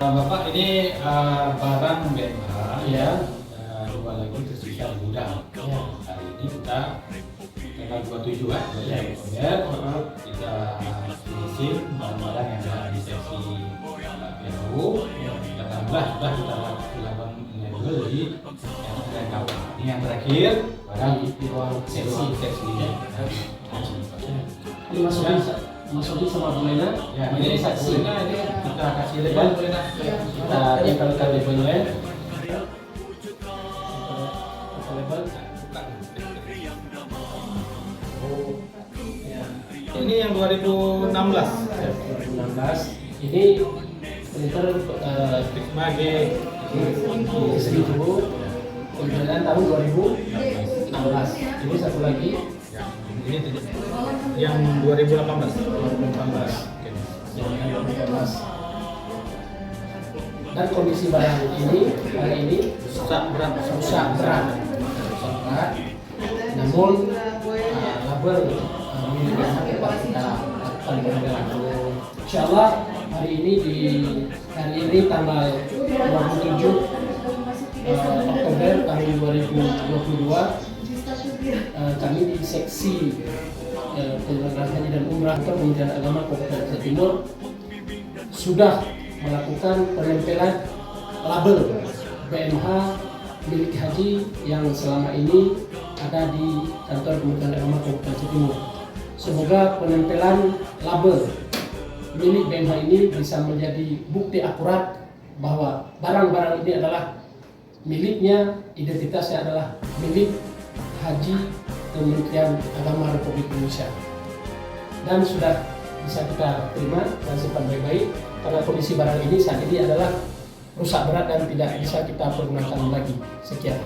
Bapak, ini barang BMH ya, dua lagi tersisa di gudang. Ya. Hari ini kita tanggal 27 kan, kita finishing barang-barang yang ada di seksi PLU. Alhamdulillah sudah kita lakukan label di yang kawat. Ini yang terakhir barang di ruang seksinya. Ini masuk sama Bulena. Ya, ini saksinya ini kita kasih label Bulena. Kita tempelkan labelnya. Ini yang 2016. 2016. Ini printer Prisma G 1000 kemudian tahun 2016. Ini satu lagi ini yang 2018. 2018. Dan kondisi barang ini hari ini Rusak berat. Namun label miliknya kita lakukan pengambilan. Insyaallah hari ini tanggal 27 Oktober tahun 2022 kami di seksi penyelenggaraan haji dan umrah Kementerian Agama Kabupaten Aceh Timur sudah melakukan penempelan label BMH milik haji yang selama ini ada di kantor Kementerian Agama Kabupaten Aceh Timur. Semoga penempelan label milik BMH ini bisa menjadi bukti akurat bahwa barang-barang ini adalah miliknya, identitasnya adalah milik Haji Kementerian Agama Republik Indonesia, dan sudah bisa kita terima dan simpan baik-baik karena kondisi barang ini saat ini adalah rusak berat dan tidak bisa kita pergunakan lagi. Sekian.